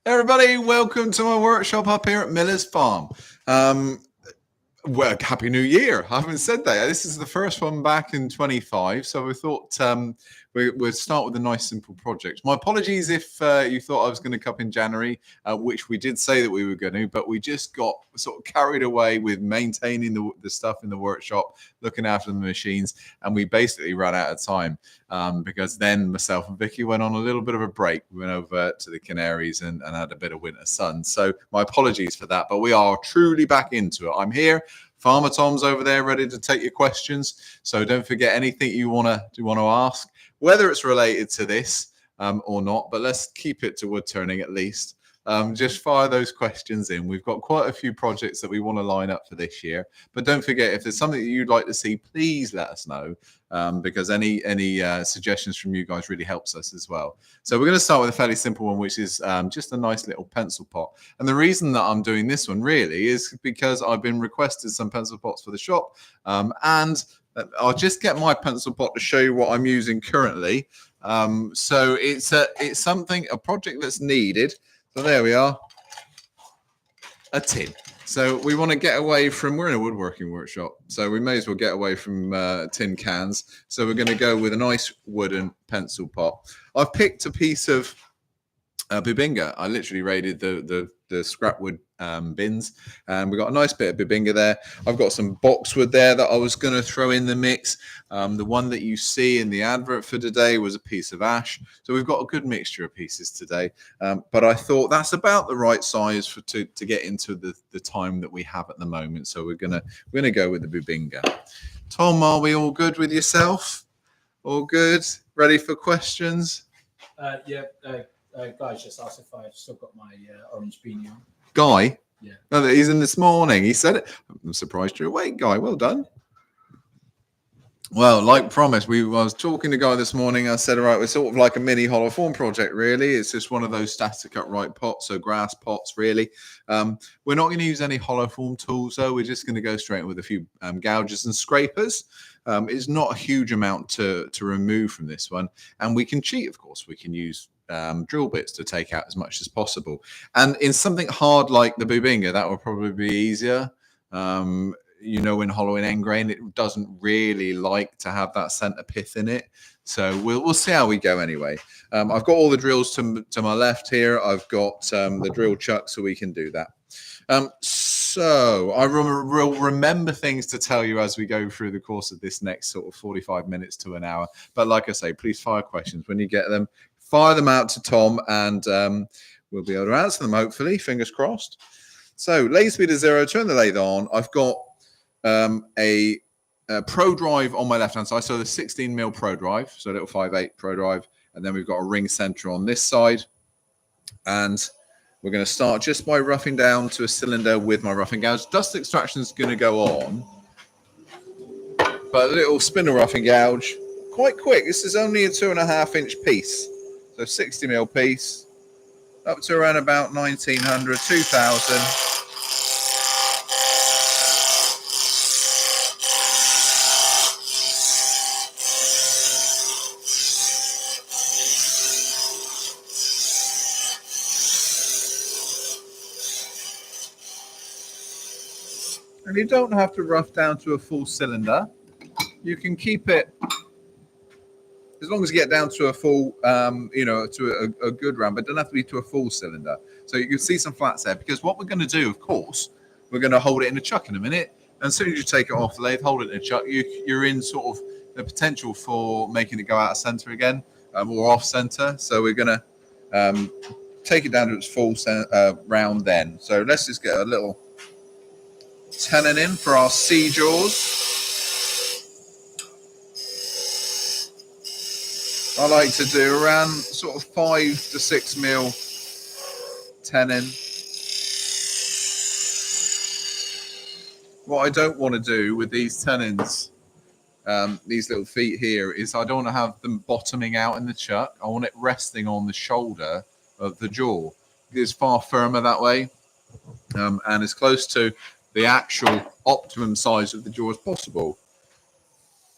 Everybody, welcome to my workshop up here at Miller's Farm. Well, Happy New Year. I haven't said that. This is the first one back in 25. So we thought we'll start with a nice, simple project. My apologies if you thought I was going to come in January, which we did say that we were going to, but we just got sort of carried away with maintaining the stuff in the workshop, looking after the machines, and we basically ran out of time because then myself and Vicky went on a little bit of a break. We went over to the Canaries and had a bit of winter sun. So my apologies for that, but we are truly back into it. I'm here. Farmer Tom's over there ready to take your questions. So don't forget anything you want to ask, whether it's related to this or not, but let's keep it to wood turning at least. Just fire those questions in. We've got quite a few projects that we want to line up for this year. But don't forget, if there's something that you'd like to see, please let us know because any suggestions from you guys really helps us as well. So we're going to start with a fairly simple one, which is just a nice little pencil pot. And the reason that I'm doing this one really is because I've been requested some pencil pots for the shop. And I'll just get my pencil pot to show you what I'm using currently. So it's a project that's needed. So there we are, a tin. So we want to get away from, we're in a woodworking workshop, so we may as well get away from tin cans. So we're going to go with a nice wooden pencil pot. I've picked a piece of Bubinga. I literally raided the scrap wood bins, and we got a nice bit of Bubinga there. I've got some boxwood there that I was going to throw in the mix. The one that you see in the advert for today was a piece of ash. So we've got a good mixture of pieces today. But I thought that's about the right size to get into the time that we have at the moment. So we're gonna go with the Bubinga. Tom, are we all good with yourself? All good? Ready for questions? Yeah. Guy's just asked if I've still got my orange beanie on. Guy? Yeah. Oh, he's in this morning. He said it. I'm surprised you're awake, Guy. Well done. Well, like promised, I was talking to Guy this morning. I said, all right, we're sort of like a mini hollow form project, really. It's just one of those static upright pots, so grass pots, really. We're not going to use any hollow form tools, though. We're just going to go straight with a few gouges and scrapers. It's not a huge amount to remove from this one. And we can cheat, of course. We can use drill bits to take out as much as possible. And in something hard like the Bubinga, that will probably be easier. In hollowing end grain, it doesn't really like to have that center pith in it. So we'll see how we go anyway. I've got all the drills to my left here. I've got the drill chuck, so we can do that. So I will remember things to tell you as we go through the course of this next sort of 45 minutes to an hour. But like I say, please fire questions when you get them. Fire them out to Tom, and we'll be able to answer them, hopefully. Fingers crossed. So lathe speed is 0. Turn the lathe on. I've got a Pro Drive on my left-hand side. So the 16mm Pro Drive, so a little 5/8 Pro Drive. And then we've got a ring center on this side. And we're going to start just by roughing down to a cylinder with my roughing gouge. Dust extraction is going to go on. But a little spindle roughing gouge. Quite quick. This is only a 2.5-inch piece. So 60mm piece. Up to around about 1900, 2000. And you don't have to rough down to a full cylinder. You can keep it as long as you get down to a full, to a good round, but it doesn't have to be to a full cylinder. So you can see some flats there, because what we're going to do, of course, we're going to hold it in a chuck in a minute. And as soon as you take it off the lathe, hold it in a chuck, you're in sort of the potential for making it go out of center again or off center. So we're going to take it down to its full round then. So let's just get a little tenon in for our C jaws. I like to do around sort of 5 to 6mm tenon. What I don't want to do with these tenons, these little feet here, is I don't want to have them bottoming out in the chuck. I want it resting on the shoulder of the jaw. It's far firmer that way, and as close to the actual optimum size of the jaw as possible.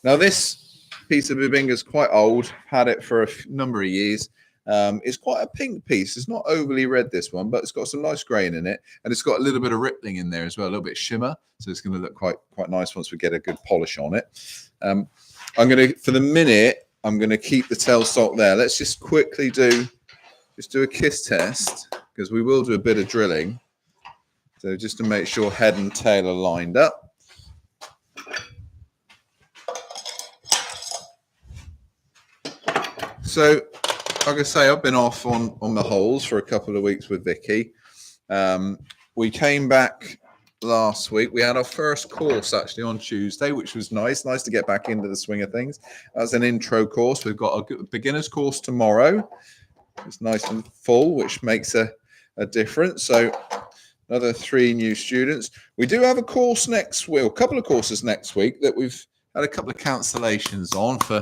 Now this piece of Bubinga is quite old. I've had it for a number of years. It's quite a pink piece. It's not overly red, this one, but it's got some nice grain in it, and it's got a little bit of rippling in there as well, a little bit of shimmer. So it's going to look quite nice once we get a good polish on it. I'm going to, for the minute, I'm going to keep the tailstock there. Let's just quickly do a kiss test, because we will do a bit of drilling. So just to make sure head and tail are lined up. So, like I say, I've been off on the holes for a couple of weeks with Vicky. We came back last week. We had our first course actually on Tuesday, which was nice to get back into the swing of things. That's an intro course. We've got a beginner's course tomorrow. It's nice and full, which makes a difference. So another 3 new students. We do have a course next week, a couple of courses next week that we've had a couple of cancellations on for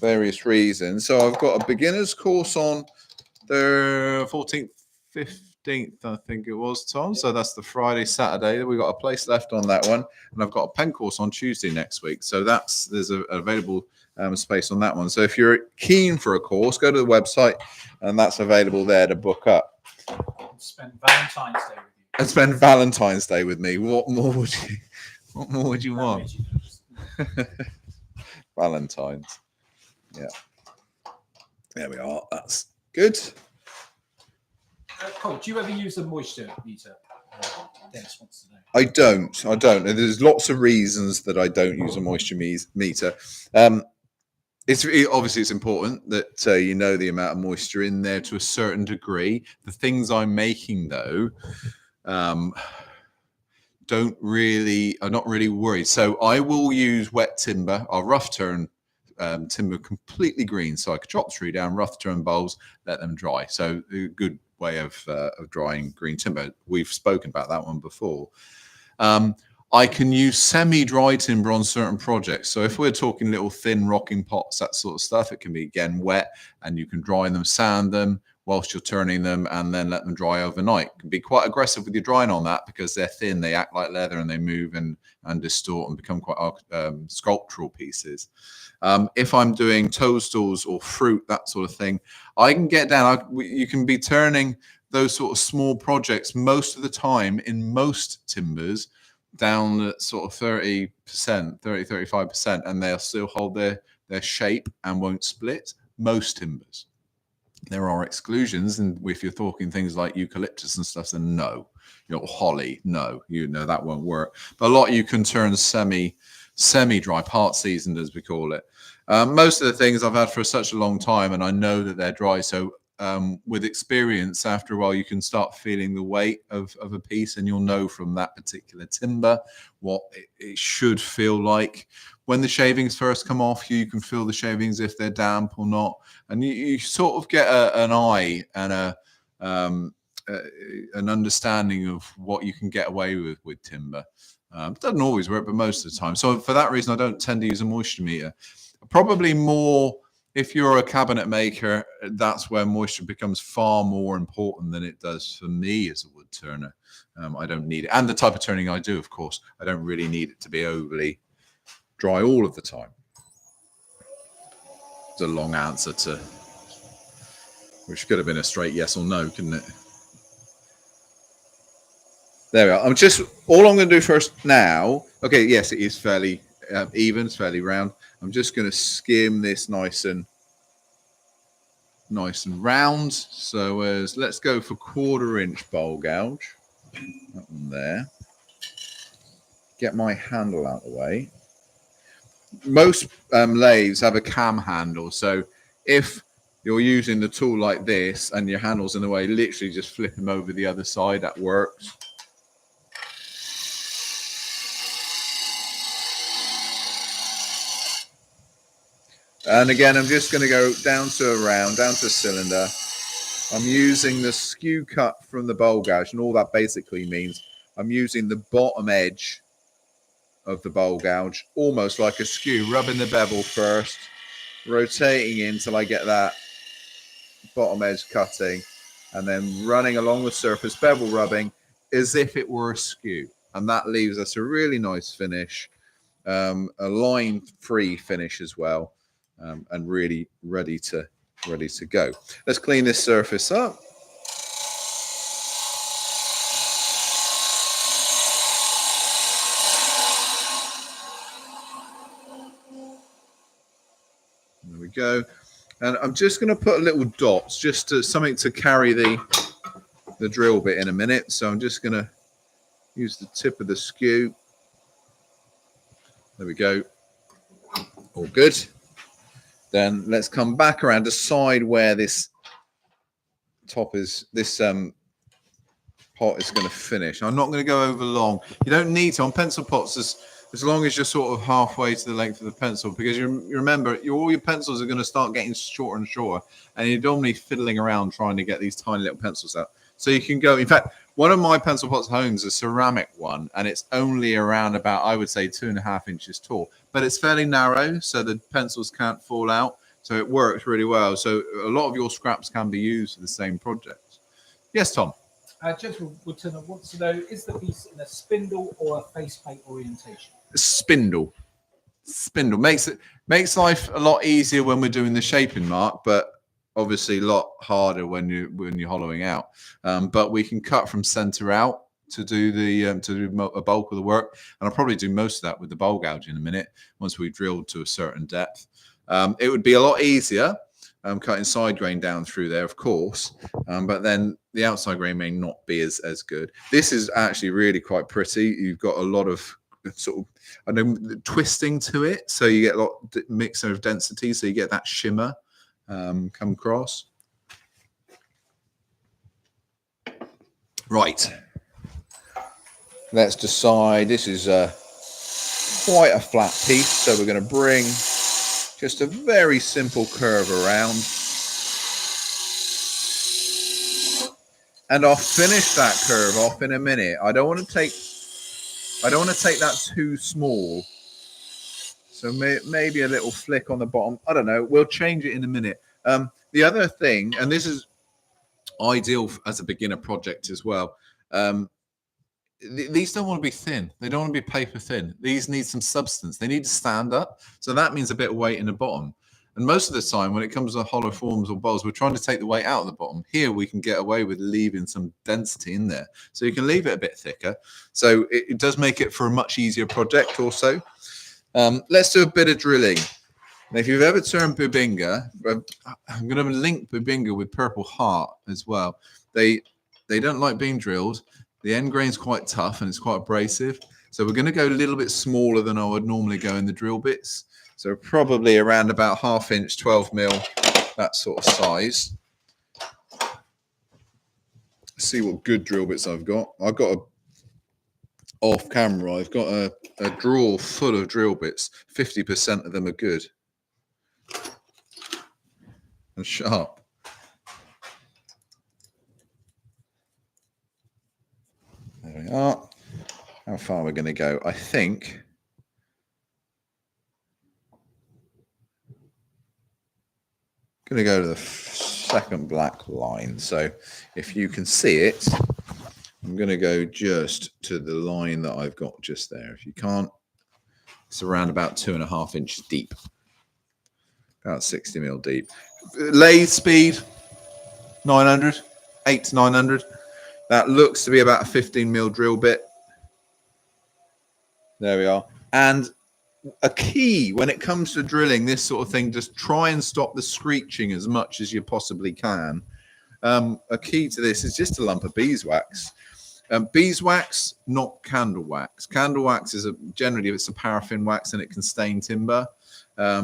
various reasons. So I've got a beginner's course on the 14th, 15th, I think it was, Tom. So that's the Friday, Saturday. We've got a place left on that one. And I've got a pen course on Tuesday next week. So there's a available space on that one. So if you're keen for a course, go to the website and that's available there to book up. Spend Valentine's Day with you. And spend Valentine's Day with me. What more would you want? Valentine's. Yeah. There we are. That's good. Cole, do you ever use a moisture meter? Dennis wants to know. I don't. And there's lots of reasons that I don't use a moisture meter. Obviously it's important that you know the amount of moisture in there to a certain degree. The things I'm making though, are not really worried. So I will use wet timber or rough turn timber completely green. So I could chop the tree down, rough turn bulbs, let them dry. So a good way of drying green timber. We've spoken about that one before. I can use semi-dry timber on certain projects. So if we're talking little thin rocking pots, that sort of stuff, it can be again wet and you can dry them, sand them whilst you're turning them and then let them dry overnight. You can be quite aggressive with your drying on that because they're thin, they act like leather and they move and distort and become quite sculptural pieces. If I'm doing toadstools or fruit, that sort of thing, I can get down. You can be turning those sort of small projects most of the time in most timbers down at sort of 30%, 35%, and they'll still hold their shape and won't split. Most timbers. There are exclusions, and if you're talking things like eucalyptus and stuff, then no. Holly, no, that won't work. But a lot you can turn semi-dry, part seasoned as we call it. Most of the things I've had for such a long time, and I know that they're dry. So with experience, after a while, you can start feeling the weight of a piece, and you'll know from that particular timber what it should feel like. When the shavings first come off, you can feel the shavings if they're damp or not, and you sort of get an eye and an understanding of what you can get away with timber. It doesn't always work, but most of the time. So for that reason, I don't tend to use a moisture meter. Probably more if you're a cabinet maker, that's where moisture becomes far more important than it does for me as a wood turner. I don't need it. And the type of turning I do, of course, I don't really need it to be overly dry all of the time. It's a long answer to, which could have been a straight yes or no, couldn't it? There we are. All I'm going to do first now. Okay, yes, it is fairly even, it's fairly round. I'm just going to skim this nice and round. So let's go for 1/4 inch bowl gouge. That one there. Get my handle out of the way. Most lathes have a cam handle, so if you're using the tool like this and your handle's in the way, literally just flip them over the other side. That works. And again, I'm just going to go down to a round, down to a cylinder. I'm using the skew cut from the bowl gouge, and all that basically means I'm using the bottom edge of the bowl gouge, almost like a skew, rubbing the bevel first, rotating in till I get that bottom edge cutting, and then running along the surface, bevel rubbing as if it were a skew. And that leaves us a really nice finish, a line-free finish as well. And really ready to ready to go. Let's clean this surface up. There we go. And I'm just going to put little dots, just to, something to carry the drill bit in a minute. So I'm just going to use the tip of the skew. There we go. All good. Then let's come back around, decide where this top is, this pot is going to finish. I'm not going to go over long. You don't need to on pencil pots as long as you're sort of halfway to the length of the pencil, because you remember all your pencils are going to start getting shorter and shorter, and you're normally fiddling around trying to get these tiny little pencils out. So you can go, in fact, one of my pencil pots home is a ceramic one, and it's only around about, I would say, 2.5 inches tall, but it's fairly narrow, so the pencils can't fall out. So it works really well. So a lot of your scraps can be used for the same project. Yes, Tom? Gentleman Woodturner wants to know, is the piece in a spindle or a faceplate orientation? Spindle. Spindle makes life a lot easier when we're doing the shaping, Mark, but obviously a lot harder when you're hollowing out. But we can cut from center out to do a bulk of the work, and I'll probably do most of that with the bowl gouge in a minute once we've drilled to a certain depth. It would be a lot easier cutting side grain down through there, of course, but then the outside grain may not be as good. This is actually really quite pretty. You've got a lot of sort of twisting to it, so you get a lot mix of density, so you get that shimmer come across. Right, let's decide. This is quite a flat piece, so we're going to bring just a very simple curve around, and I'll finish that curve off in a minute. I don't want to take that too small, so maybe a little flick on the bottom. I don't know. We'll change it in a minute. The other thing, and this is ideal as a beginner project as well. These don't want to be thin. They don't want to be paper thin. These need some substance. They need to stand up. So that means a bit of weight in the bottom. And most of the time when it comes to hollow forms or bowls, we're trying to take the weight out of the bottom. Here we can get away with leaving some density in there. So you can leave it a bit thicker. So it does make it for a much easier project also. Let's do a bit of drilling. Now, if you've ever turned Bubinga, I'm going to link Bubinga with Purple Heart as well. They don't like being drilled. The end grain's quite tough and it's quite abrasive. So we're going to go a little bit smaller than I would normally go in the drill bits. So probably around about 1/2 inch, 12 mil, that sort of size. Let's see what good drill bits I've got. I've got off camera, I've got a drawer full of drill bits. 50% of them are good and sharp. There we are. How far are we going to go? I think going to go to the second black line. So if you can see it, I'm going to go just to the line that I've got just there. If you can't, it's around about 2.5 inches deep, about 60 mil deep. Lathe speed 900, 8 to 900. That looks to be about a 15 mil drill bit. There we are. And a key when it comes to drilling this sort of thing, just try and stop the screeching as much as you possibly can. A key to this is just a lump of beeswax. Beeswax, not candle wax. Candle wax is generally, if it's a paraffin wax, and it can stain timber.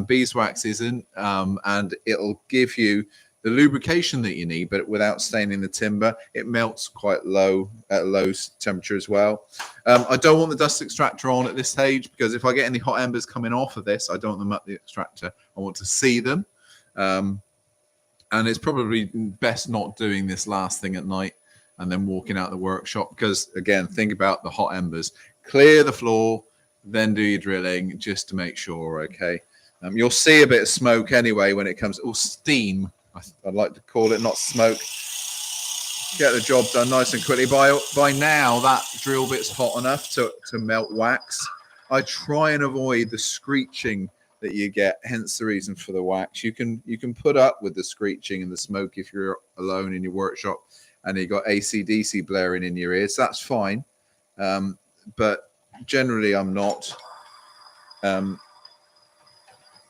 Beeswax isn't, and it'll give you the lubrication that you need, but without staining the timber. It melts quite low at a low temperature as well. I don't want the dust extractor on at this stage, because if I get any hot embers coming off of this, I don't want them up the extractor. I want to see them. And it's probably best not doing this last thing at night and then walking out the workshop, because again, think about the hot embers. Clear the floor, then do your drilling just to make sure, okay? You'll see a bit of smoke anyway when it comes, or steam, I'd like to call it, not smoke. Get the job done nice and quickly. By now, that drill bit's hot enough to melt wax. I try and avoid the screeching that you get, hence the reason for the wax. You can put up with the screeching and the smoke if you're alone in your workshop and you've got AC/DC blaring in your ears. That's fine, but generally I'm not.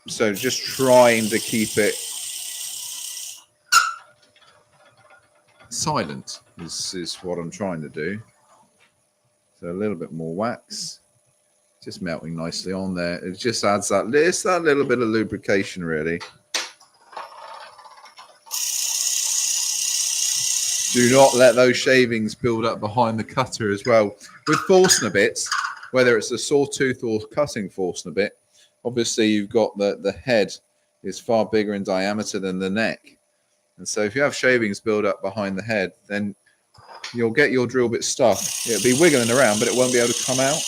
So just trying to keep it silent is what I'm trying to do. So a little bit more wax, just melting nicely on there. It just adds that little bit of lubrication, really. Do not let those shavings build up behind the cutter as well. With Forstner bits, whether it's a sawtooth or cutting Forstner bit, obviously you've got the head is far bigger in diameter than the neck. And so if you have shavings build up behind the head, then you'll get your drill bit stuck. It'll be wiggling around, but it won't be able to come out.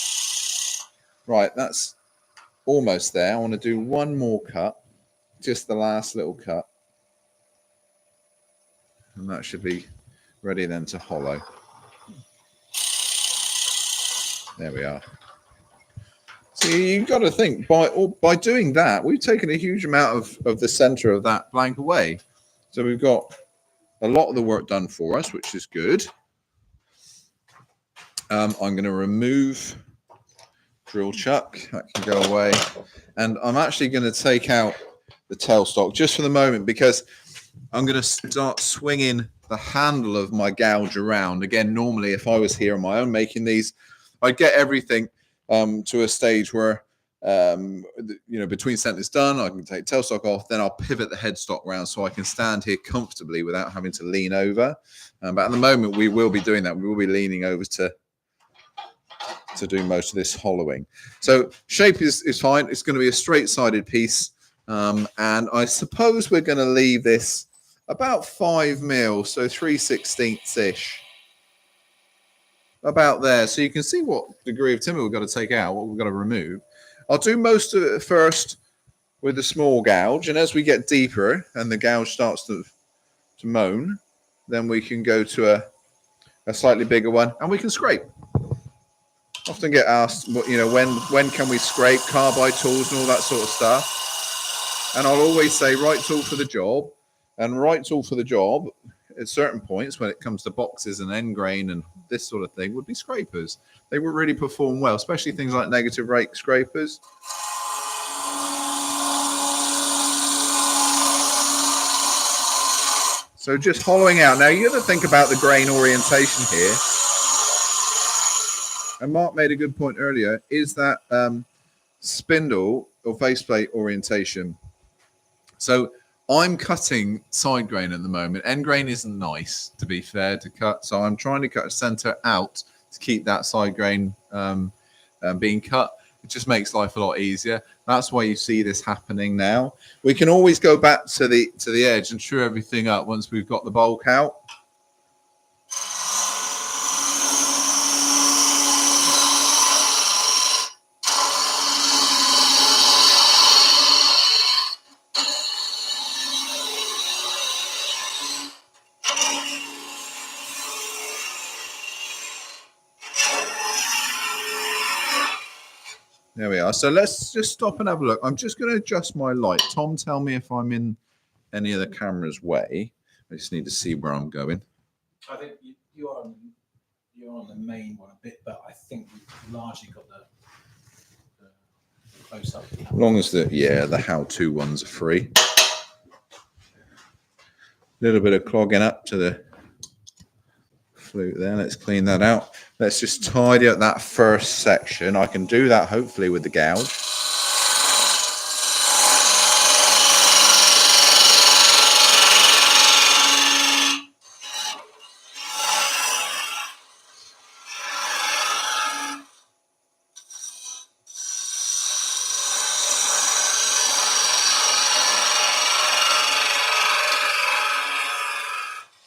Right, that's almost there. I want to do one more cut, just the last little cut. And that should be ready then to hollow. There we are. So you've got to think, by doing that, we've taken a huge amount of the center of that blank away. So we've got a lot of the work done for us, which is good. I'm going to remove drill chuck. That can go away. And I'm actually going to take out the tailstock just for the moment, because I'm going to start swinging the handle of my gouge around. Again, normally if I was here on my own making these, I'd get everything to a stage where, between centers done, I can take tailstock off, then I'll pivot the headstock around so I can stand here comfortably without having to lean over. But at the moment, we will be doing that. We will be leaning over to do most of this hollowing. So shape is fine. It's going to be a straight-sided piece. And I suppose we're going to leave this about 5 mil, so 3/16-ish. About there. So you can see what degree of timber we've got to take out, what we've got to remove. I'll do most of it first with the small gouge, and as we get deeper and the gouge starts to moan, then we can go to a slightly bigger one and we can scrape. Often get asked, when can we scrape, carbide tools and all that sort of stuff. And I'll always say right tool for the job, and right tool for the job at certain points when it comes to boxes and end grain and this sort of thing would be scrapers. They would really perform well, especially things like negative rake scrapers. So just hollowing out. Now you got to think about the grain orientation here. And Mark made a good point earlier, is that spindle or faceplate orientation. So I'm cutting side grain at the moment. End grain isn't nice, to be fair, to cut. So I'm trying to cut center out to keep that side grain being cut. It just makes life a lot easier. That's why you see this happening now. We can always go back to the edge and true everything up once we've got the bulk out. There we are. So let's just stop and have a look. I'm just going to adjust my light. Tom, tell me if I'm in any of the camera's way. I just need to see where I'm going. I think you're on the main one a bit, but I think we've largely got the close up. As long as the how-to ones are free. A little bit of clogging up to the flute there. Let's clean that out. Let's just tidy up that first section. I can do that hopefully with the gouge.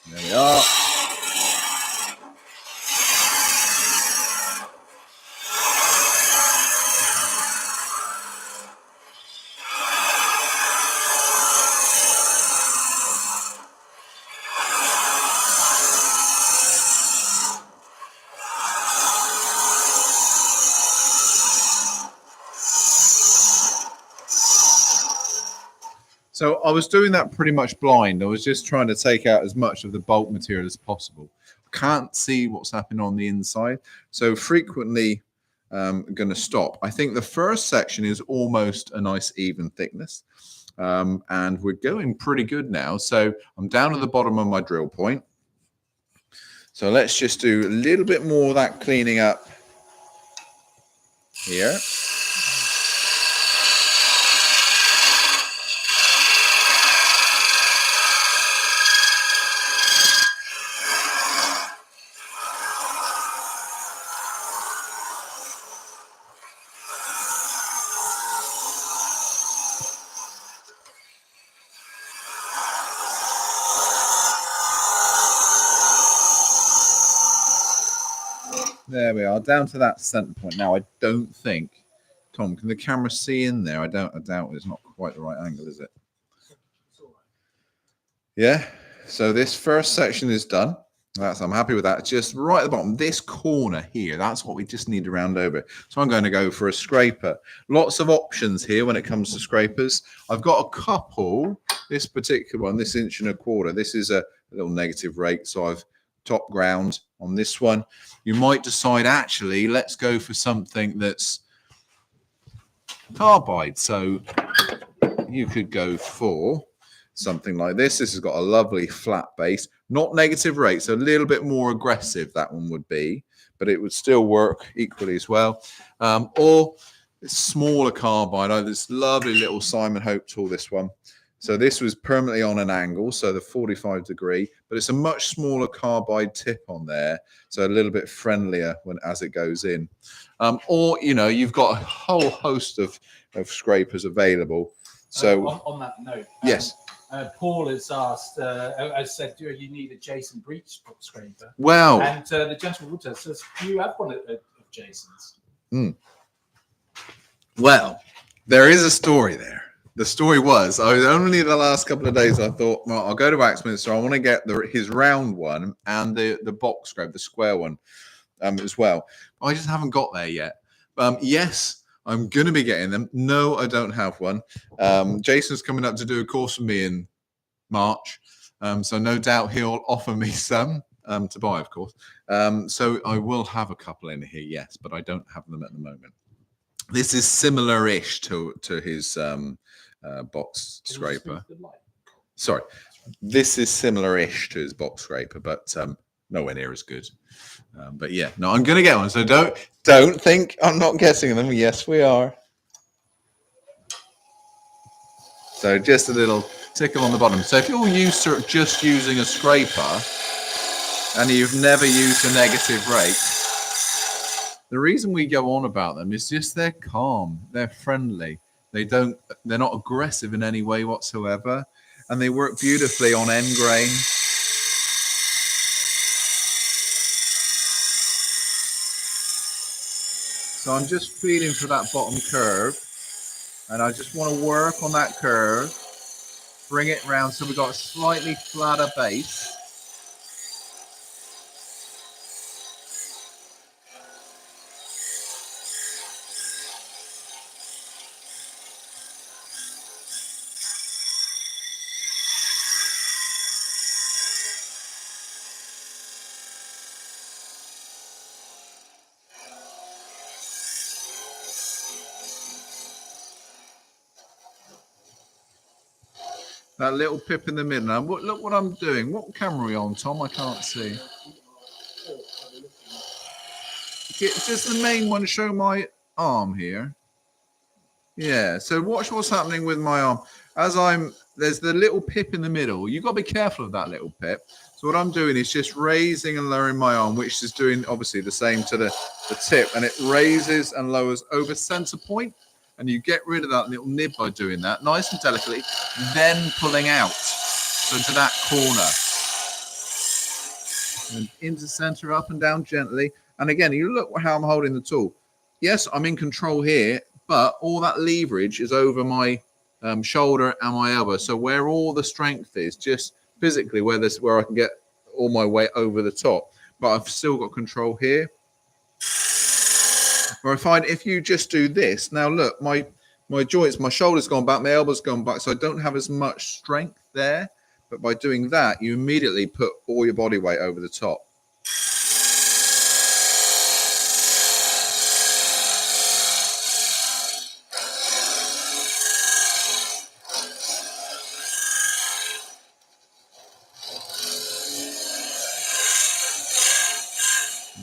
There we are. So I was doing that pretty much blind. I was just trying to take out as much of the bulk material as possible. I can't see what's happening on the inside. So frequently going to stop. I think the first section is almost a nice even thickness. And we're going pretty good now. So I'm down at the bottom of my drill point. So let's just do a little bit more of that cleaning up here. There we are, down to that center point. Now, I don't think, Tom, can the camera see in there? I doubt it's not quite the right angle, is it? Yeah, so this first section is done. I'm happy with that. Just right at the bottom, this corner here, that's what we just need to round over. So I'm going to go for a scraper. Lots of options here when it comes to scrapers. I've got a couple. This particular one, this 1.25 inches, this is a little negative rake. So I've top ground on this one. You might decide, actually, let's go for something that's carbide. So you could go for something like this. This has got a lovely flat base, not negative rate, so a little bit more aggressive that one would be, but it would still work equally as well. Or smaller carbide. This lovely little Simon Hope tool, this one. So this was permanently on an angle, so the 45 degree, but it's a much smaller carbide tip on there, so a little bit friendlier as it goes in. Or, you know, you've got a whole host of scrapers available. So on that note, yes. Paul has asked, has said, do you need a Jason breech scraper? Well, and the gentleman would says, do you have one of Jason's? Well, there is a story there. The story was, I was only the last couple of days, I thought, well, I'll go to Axminster. I want to get his round one and the box scrape, the square one as well. I just haven't got there yet. Yes, I'm going to be getting them. No, I don't have one. Jason's coming up to do a course with me in March. So no doubt he'll offer me some to buy, of course. So I will have a couple in here, yes, but I don't have them at the moment. This is similar-ish to his box scraper. Sorry, this is similar-ish to his box scraper, but nowhere near as good. But yeah, no, I'm going to get one. So don't think I'm not getting them. Yes, we are. So just a little tickle on the bottom. So if you're used to just using a scraper and you've never used a negative rake, the reason we go on about them is just they're calm, they're friendly, they're not aggressive in any way whatsoever, and they work beautifully on end grain. So I'm just feeling for that bottom curve, and I just want to work on that curve, bring it round so we've got a slightly flatter base. That little pip in the middle. Now, look what I'm doing. What camera are we on, Tom? I can't see. Just the main one, show my arm here. Yeah, so watch what's happening with my arm. There's the little pip in the middle. You've got to be careful of that little pip. So what I'm doing is just raising and lowering my arm, which is doing obviously the same to the tip. And it raises and lowers over center point. And you get rid of that little nib by doing that, nice and delicately, then pulling out. So to that corner. And into center, up and down gently. And again, you look how I'm holding the tool. Yes, I'm in control here, but all that leverage is over my shoulder and my elbow. So where all the strength is, just physically where I can get all my weight over the top. But I've still got control here. Where I find if you just do this, now look, my my joints, my shoulder's gone back, my elbow's gone back, so I don't have as much strength there. But by doing that, you immediately put all your body weight over the top.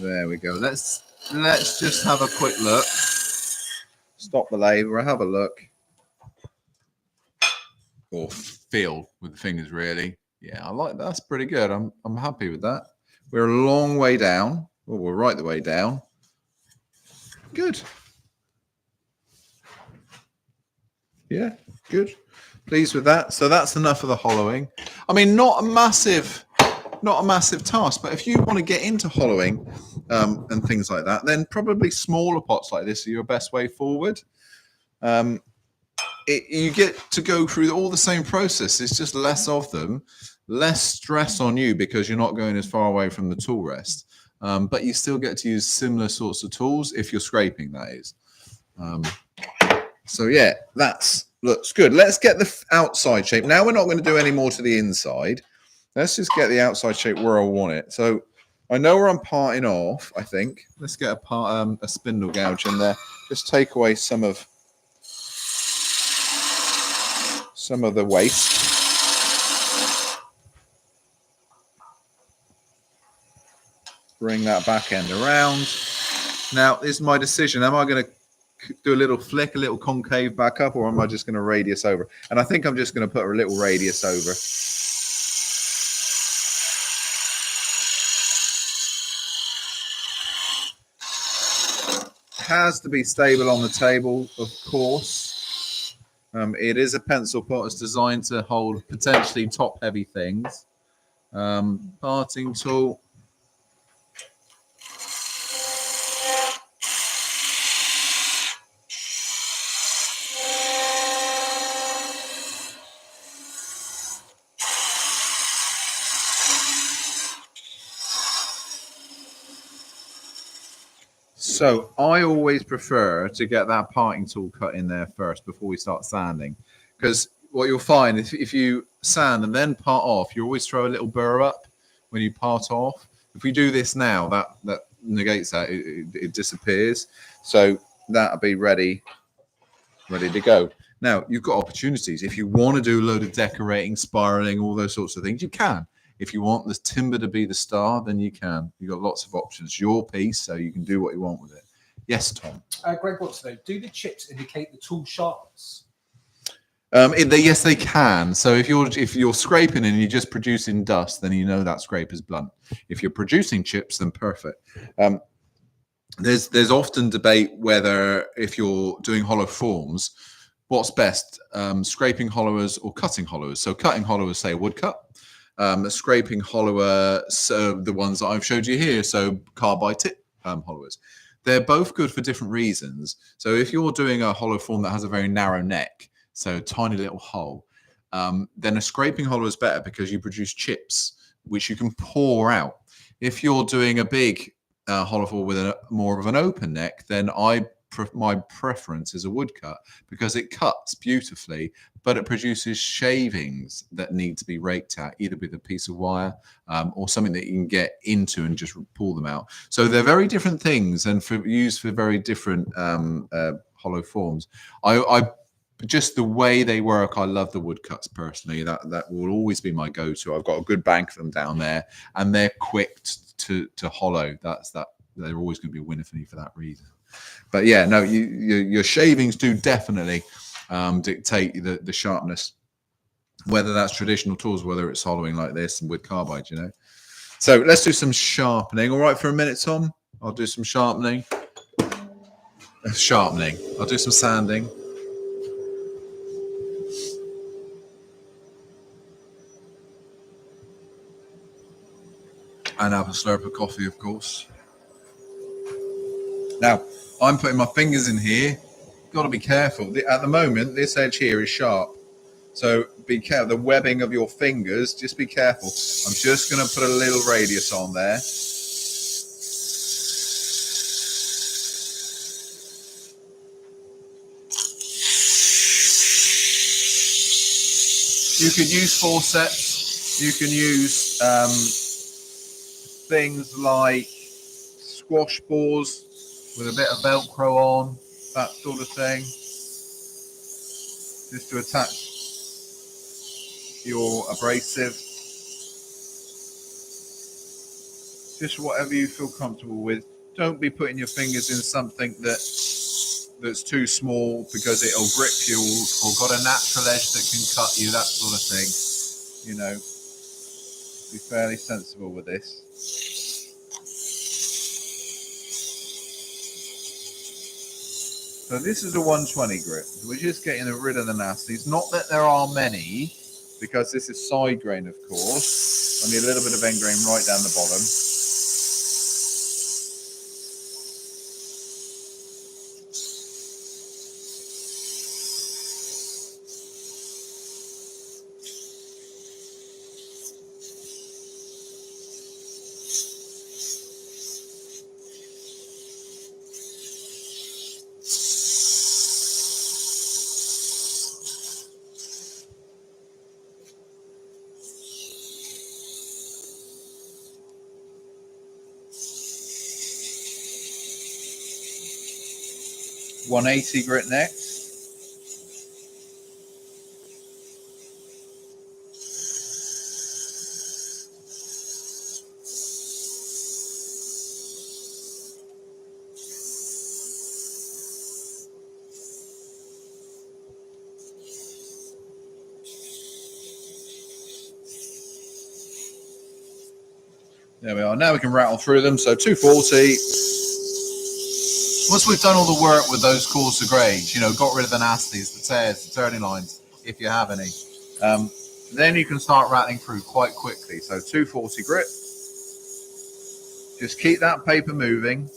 There we go. Let's just have a quick look. Stop the labour, have a look. Or feel with the fingers, really. Yeah, I like that. That's pretty good. I'm happy with that. We're a long way down. Well, we're right the way down. Good. Yeah, good. Pleased with that. So that's enough of the hollowing. I mean, not a massive task, but if you want to get into hollowing and things like that, then probably smaller pots like this are your best way forward. You get to go through all the same process. It's just less of them, less stress on you because you're not going as far away from the tool rest. But you still get to use similar sorts of tools if you're scraping, that is. So yeah, looks good. Let's get the outside shape. Now we're not going to do any more to the inside. Let's just get the outside shape where I want it. So I know where I'm parting off, I think. Let's get a spindle gouge in there. Just take away some of the waste. Bring that back end around. Now, this is my decision. Am I going to do a little flick, a little concave back up, or am I just going to radius over? And I think I'm just going to put a little radius over. Has to be stable on the table, of course. It is a pencil pot. It's designed to hold potentially top-heavy things. Parting tool. So I always prefer to get that parting tool cut in there first before we start sanding, because what you'll find is if you sand and then part off, you always throw a little burr up when you part off. If we do this now, that negates that. It disappears. So that'll be ready to go. Now you've got opportunities. If you want to do a load of decorating, spiraling, all those sorts of things, you can. If you want the timber to be the star, then you can. You've got lots of options. Your piece, so you can do what you want with it. Yes, Tom. Greg wants to know, do the chips indicate the tool sharpness? Yes, they can. So if you're scraping and you're just producing dust, then you know that scrape is blunt. If you're producing chips, then perfect. There's often debate whether if you're doing hollow forms, what's best, scraping hollowers or cutting hollowers. So cutting hollowers, say a woodcut. Scraping hollower, so the ones that I've showed you here, so carbide tip hollowers. They're both good for different reasons. So if you're doing a hollow form that has a very narrow neck, so tiny little hole, then a scraping hollower is better because you produce chips, which you can pour out. If you're doing a big hollow form with more of an open neck, then my preference is a woodcut because it cuts beautifully, but it produces shavings that need to be raked out, either with a piece of wire or something that you can get into and just pull them out. So they're very different things and used for very different hollow forms. I just the way they work, I love the woodcuts personally. That will always be my go-to. I've got a good bank of them down there, and they're quick to hollow. They're always going to be a winner for me for that reason. But yeah, no, your shavings do definitely dictate the sharpness, whether that's traditional tools, whether it's hollowing like this and with carbide, you know. So let's do some sharpening. All right, for a minute, Tom. I'll do some sharpening. I'll do some sanding. And have a slurp of coffee, of course. Now, I'm putting my fingers in here. Got to be careful. At the moment, this edge here is sharp. So be careful. The webbing of your fingers, just be careful. I'm just going to put a little radius on there. You could use forceps. You can use things like squash bores with a bit of Velcro on, that sort of thing, just to attach your abrasive. Just whatever you feel comfortable with. Don't be putting your fingers in something that's too small because it'll grip you or got a natural edge that can cut you, that sort of thing. You know, be fairly sensible with this. So this is a 120 grit. We're just getting rid of the nasties. Not that there are many, because this is side grain, of course. Only a little bit of end grain right down the bottom. .180 grit next. There we are. Now we can rattle through them. So 240. Once we've done all the work with those coarser grades, you know, got rid of the nasties, the tears, the turning lines, if you have any, then you can start rattling through quite quickly. So 240 grit. Just keep that paper moving.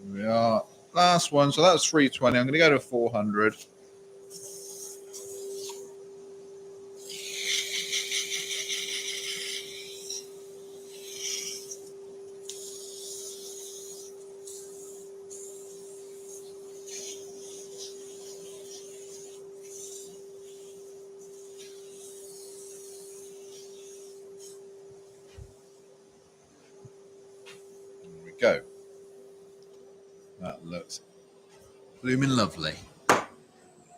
We are last one, so that's 320. I'm going to go to 400. There we go. That looks blooming lovely.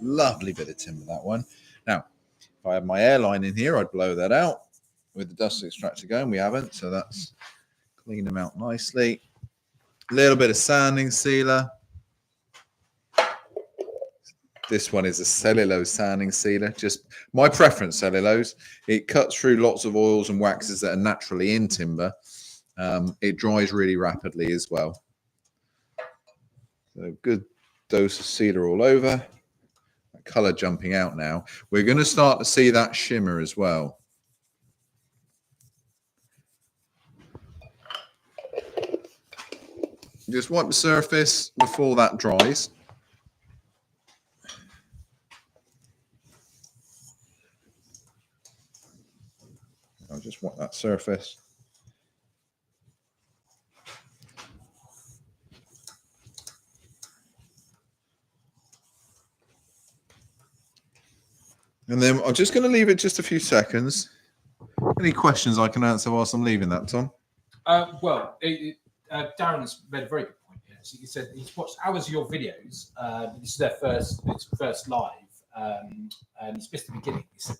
Lovely bit of timber, that one. Now, if I had my airline in here, I'd blow that out with the dust extractor going. We haven't, so that's clean them out nicely. A little bit of sanding sealer. This one is a cellulose sanding sealer. Just my preference, cellulose. It cuts through lots of oils and waxes that are naturally in timber. It dries really rapidly as well. So good dose of sealer all over. That color jumping out now. We're going to start to see that shimmer as well. Just wipe the surface before that dries. I'll just wipe that surface. And then I'm just going to leave it just a few seconds. Any questions I can answer whilst I'm leaving that, Tom? Darren's made a very good point here. So he said he's watched hours of your videos. This is their first live, and he's missed the beginning. He said,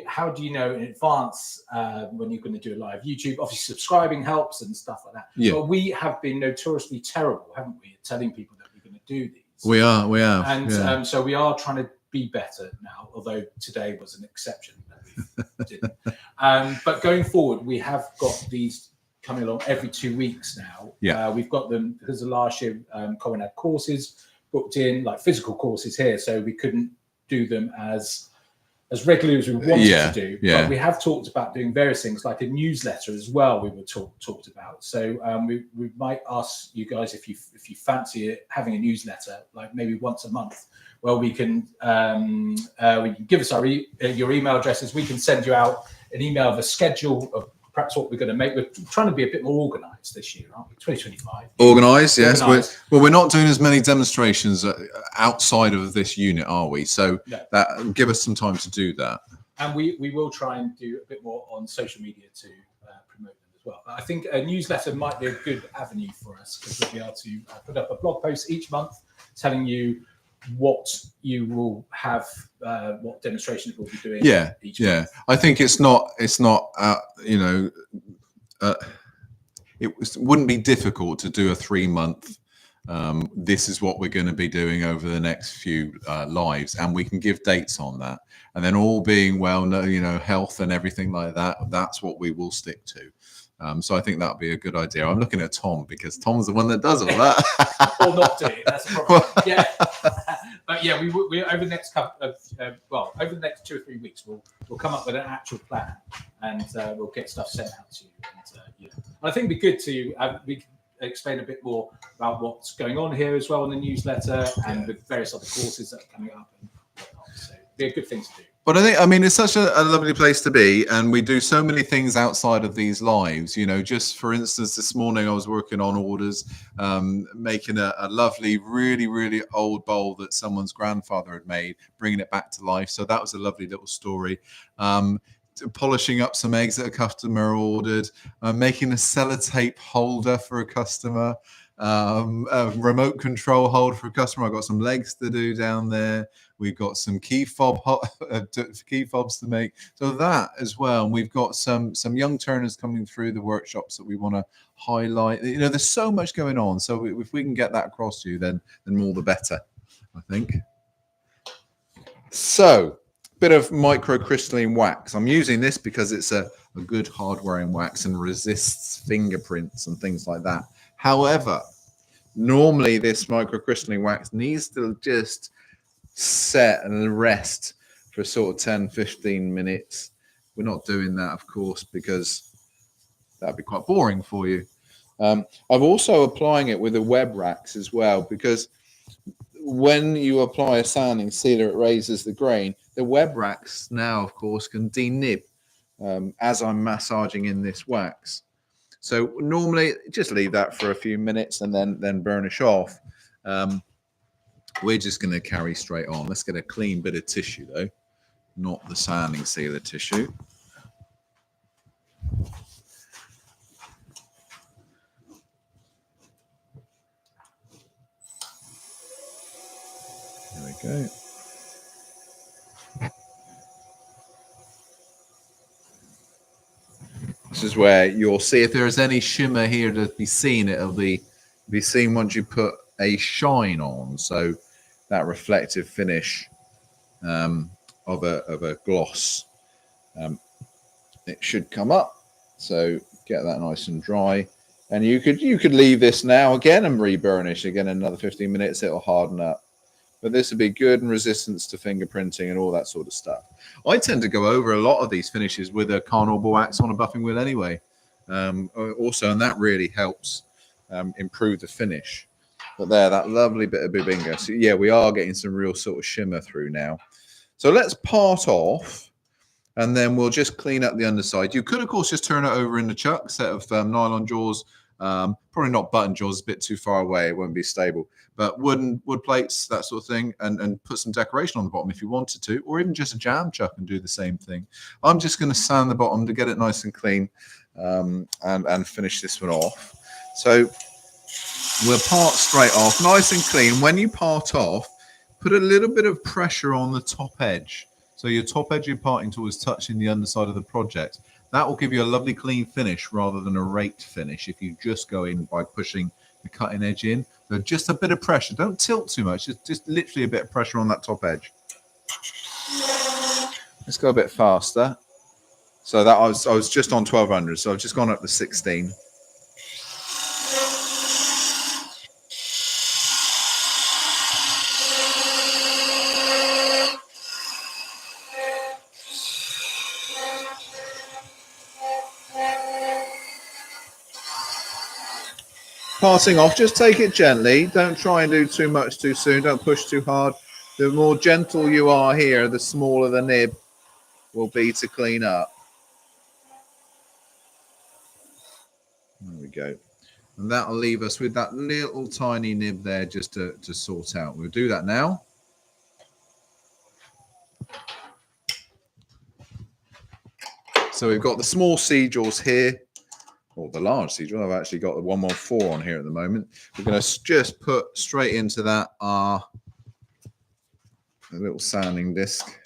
how do you know in advance when you're going to do a live YouTube? Obviously, subscribing helps and stuff like that. Yeah. But we have been notoriously terrible, haven't we, at telling people that we're going to do these? We have. And so we are trying to be better now, although today was an exception that we didn't. But going forward, we have got these coming along every 2 weeks now. Yeah. We've got them because of last year, Colin had courses, booked in like physical courses here, so we couldn't do them as regularly as we wanted to do. But we have talked about doing various things like a newsletter as well. We were talked about. So we might ask you guys if you fancy it, having a newsletter, like maybe once a month, where we can give us your email addresses. We can send you out an email of a schedule of perhaps what we're going to make. We're trying to be a bit more organised this year, aren't we? 2025. Organised, yes. We're not doing as many demonstrations outside of this unit, are we? So that give us some time to do that. And we will try and do a bit more on social media to promote them as well. But I think a newsletter might be a good avenue for us, because we'll be able to put up a blog post each month telling you what you will have, what demonstrations we'll be doing. Each month. I think it's not. It wouldn't be difficult to do a 3-month. This is what we're going to be doing over the next few lives, and we can give dates on that. And then, all being well, health and everything like that. That's what we will stick to. So I think that'd be a good idea. I'm looking at Tom, because Tom's the one that does all that. Or not do it. That's the problem. But we over the next over the next 2 or 3 weeks, we'll come up with an actual plan, and we'll get stuff sent out to you. And I think it'd be good to explain a bit more about what's going on here as well in the newsletter, and with various other courses that are coming up and whatnot. So it'd be a good thing to do. But I mean, it's such a lovely place to be, and we do so many things outside of these lives. Just for instance, this morning I was working on orders, making a lovely, really, really old bowl that someone's grandfather had made, bringing it back to life. So that was a lovely little story. Polishing up some eggs that a customer ordered, making a sellotape holder for a customer, a remote control holder for a customer. I've got some legs to do down there. We've got some key fobs to make. So that as well. And we've got some young turners coming through the workshops that we want to highlight. There's so much going on. So if we can get that across to you, then more the better, I think. So, bit of microcrystalline wax. I'm using this because it's a good hard-wearing wax and resists fingerprints and things like that. However, normally this microcrystalline wax needs to just set and rest for sort of 10-15 minutes. We're not doing that, of course, because that'd be quite boring for you. I'm also applying it with the web racks as well, because when you apply a sanding sealer, it raises the grain. The web racks now, of course, can denib as I'm massaging in this wax. So normally just leave that for a few minutes and then burnish off. We're just going to carry straight on. Let's get a clean bit of tissue though, not the sanding sealer tissue. There we go. This is where you'll see if there is any shimmer here to be seen. It'll be seen once you put a shine on. So that reflective finish of a gloss, it should come up. So get that nice and dry, and you could leave this now again and reburnish again another 15 minutes. It'll harden up. But this would be good and resistance to fingerprinting and all that sort of stuff. I tend to go over a lot of these finishes with a carnauba wax on a buffing wheel anyway. Also, and that really helps improve the finish. But there, that lovely bit of bubinga. So yeah, we are getting some real sort of shimmer through now. So let's part off, and then we'll just clean up the underside. You could, of course, just turn it over in the chuck, set of nylon jaws. Probably not button jaws, a bit too far away, it won't be stable. But wood plates, that sort of thing, and put some decoration on the bottom if you wanted to, or even just a jam chuck and do the same thing. I'm just going to sand the bottom to get it nice and clean, and finish this one off. So we'll part straight off, nice and clean. When you part off, put a little bit of pressure on the top edge. So your top edge you're parting towards touching the underside of the project. That will give you a lovely clean finish rather than a raked finish if you just go in by pushing the cutting edge in. So just a bit of pressure. Don't tilt too much. Just literally a bit of pressure on that top edge. Let's go a bit faster. So that I was just on 1200, so I've just gone up to 16. parting off, just take it gently. Don't try and do too much too soon. Don't push too hard. The more gentle you are here, the smaller the nib will be to clean up. There we go. And that'll leave us with that little tiny nib there just to sort out. We'll do that now. So we've got the small sea jaws here, or the large sea jaws. I've actually got the 114 on here at the moment. We're going to just put straight into that our little sanding disc.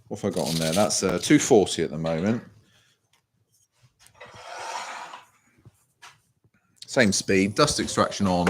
What have I got on there? That's 240 at the moment. Same speed, dust extraction on.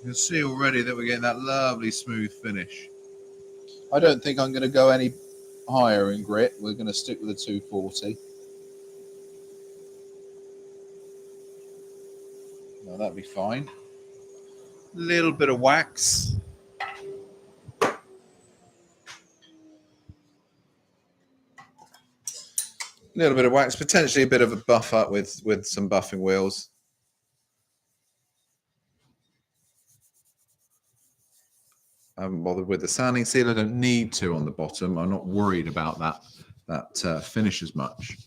You can see already that we're getting that lovely smooth finish. I don't think I'm going to go any higher in grit. We're going to stick with the 240. No, that'll be fine. A little bit of wax. A little bit of wax, potentially a bit of a buff up with some buffing wheels. I haven't bothered with the sanding seal. I don't need to on the bottom. I'm not worried about that finish as much.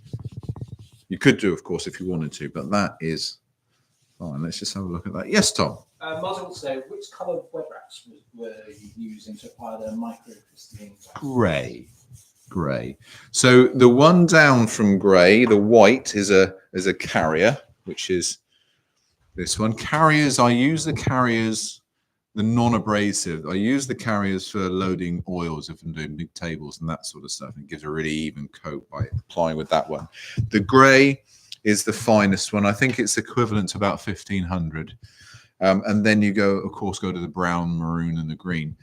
You could do, of course, if you wanted to, but that is fine. Let's just have a look at that. Yes, Tom. Also, which colour web wraps were you using to apply the microcrystalline? Grey. So the one down from grey, the white is a carrier, which is this one. Carriers, I use the carriers. The non-abrasive, I use the carriers for loading oils if I'm doing big tables and that sort of stuff. It gives a really even coat by applying with that one. The grey is the finest one. I think it's equivalent to about 1500. And then you go, of course, go to the brown, maroon, and the green.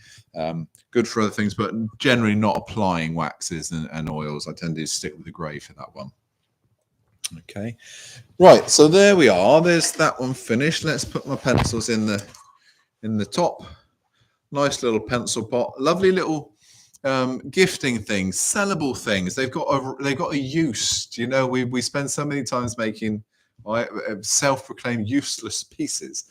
Good for other things, but generally not applying waxes and oils. I tend to stick with the grey for that one. Okay, right. So there we are. There's that one finished. Let's put my pencils in the top. Nice little pencil pot. Lovely little gifting things, sellable things. They've got a use. You know, we spend so many times making self-proclaimed useless pieces,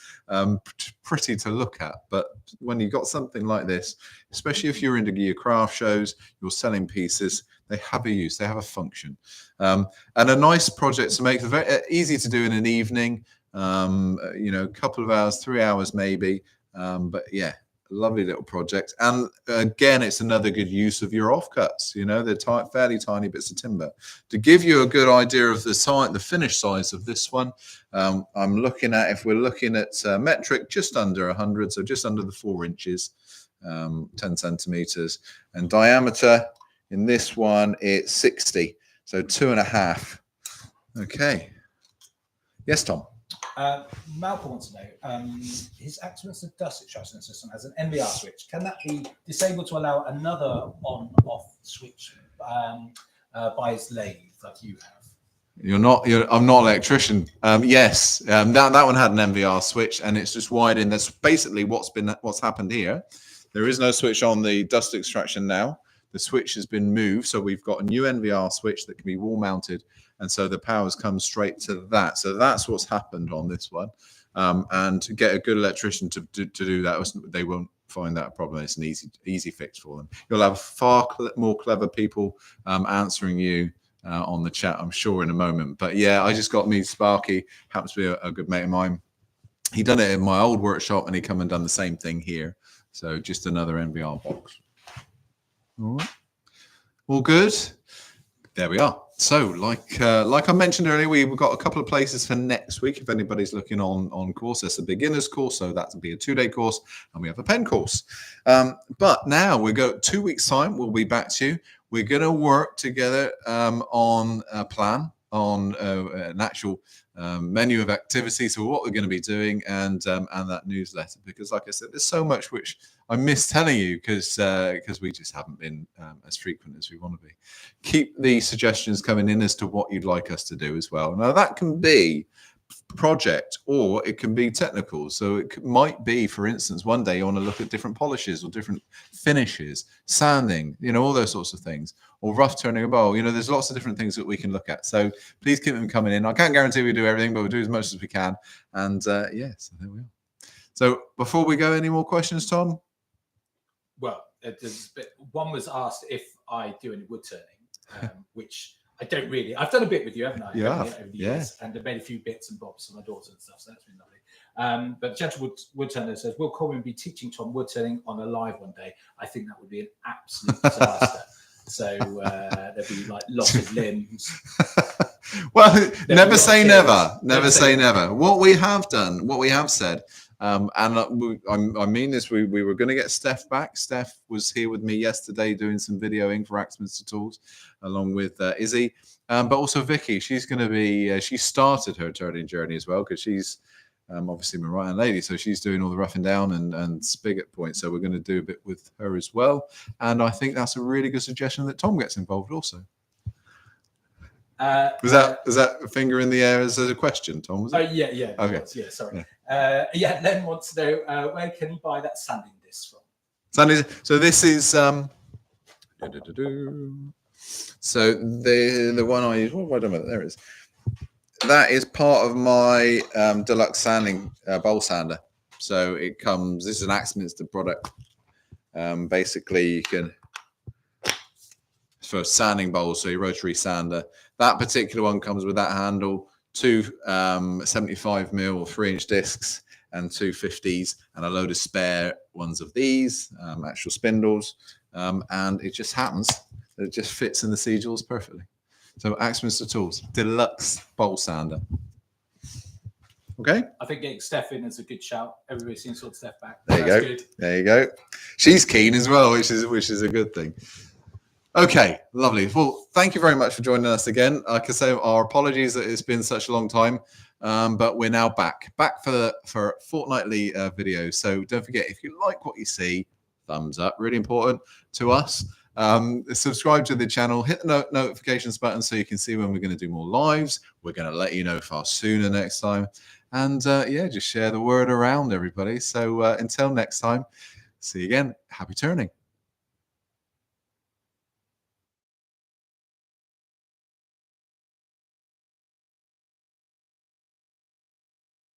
pretty to look at. But when you've got something like this, especially if you're into your craft shows, you're selling pieces, they have a use, they have a function, and a nice project to make. Very easy to do in an evening. You know, a couple of hours, 3 hours maybe. But yeah, lovely little project. And again, it's another good use of your offcuts. You know, they're fairly tiny bits of timber. To give you a good idea of the finish size of this one, I'm looking at, if we're looking at metric, just under 100, so just under the 4 inches, 10 centimeters, and diameter in this one it's 60, so 2.5. Okay. Yes, Tom. Malcolm wants to know, his Activists dust extraction system has an NVR switch. Can that be disabled to allow another on-off switch by his lathe like you have? I'm not an electrician. Yes, that one had an NVR switch, and it's just wired in. That's basically what's happened here. There is no switch on the dust extraction now. The switch has been moved, so we've got a new NVR switch that can be wall mounted. And so the power's come straight to that. So that's what's happened on this one. And to get a good electrician to do that, they won't find that a problem. It's an easy fix for them. You'll have far more clever people answering you on the chat, I'm sure, in a moment. But yeah, I just got me Sparky, happens to be a good mate of mine. He done it in my old workshop, and he come and done the same thing here. So just another NVR box. All right. All good. There we are. So, like I mentioned earlier, we've got a couple of places for next week. If anybody's looking on course, there's a beginner's course, so that will be a 2-day course, and we have a pen course. But now we go 2 weeks time. We'll be back to you. We're going to work together on a plan, on an actual menu of activities, so what we're going to be doing, and that newsletter. Because, like I said, there's so much which I miss telling you because we just haven't been as frequent as we want to be. Keep the suggestions coming in as to what you'd like us to do as well. Now that can be project or it can be technical. So it might be, for instance, one day you want to look at different polishes or different finishes, sanding, all those sorts of things, or rough turning a bowl. There's lots of different things that we can look at. So please keep them coming in. I can't guarantee we do everything, but we'll do as much as we can. And so there we are. So before we go, any more questions, Tom? Well, one was asked if I do any wood turning, which I don't really. I've done a bit with you, haven't I? Yeah. Over the years, and I've made a few bits and bobs for my daughter and stuff, so that's been lovely. But Gentle Wood Turner says, will Colin be teaching Tom wood turning on a live one day? I think that would be an absolute disaster. So there'd be like loss of limbs. Well, never say never. Never say never. What we have done, what we have said, and I mean this, we were going to get Steph back. Steph was here with me yesterday doing some videoing for Axminster Tools, along with Izzy, but also Vicky. She's going to be, she started her turning journey as well, because she's obviously my right-hand lady, so she's doing all the roughing down and spigot points. So we're going to do a bit with her as well. And I think that's a really good suggestion that Tom gets involved also. Was that a finger in the air as a question, Tom? Was it? Yeah. Okay. Yeah, sorry. Yeah. Len wants to know where can you buy that sanding disc from? So this is so the one I use. What have I done with it? There it is. That is part of my deluxe sanding bowl sander. So it comes. This is an Axminster product. Basically, you can. For sanding bowls, so your rotary sander. That particular one comes with that handle, 2 75mm or 3-inch discs, and 2 50s, and a load of spare ones of these actual spindles. And it just happens that it just fits in the C-jewels perfectly. So Axminster Tools, deluxe bowl sander. Okay. I think getting Steph in is a good shout. Everybody seems to sort Steph back. There you go. Good. There you go. She's keen as well, which is a good thing. Okay, lovely. Well, thank you very much for joining us again. Like I say, our apologies that it's been such a long time, but we're now back for fortnightly videos. So don't forget, if you like what you see, thumbs up, really important to us. Subscribe to the channel, hit the notifications button so you can see when we're going to do more lives. We're going to let you know far sooner next time. And just share the word around, everybody. So until next time, see you again. Happy turning.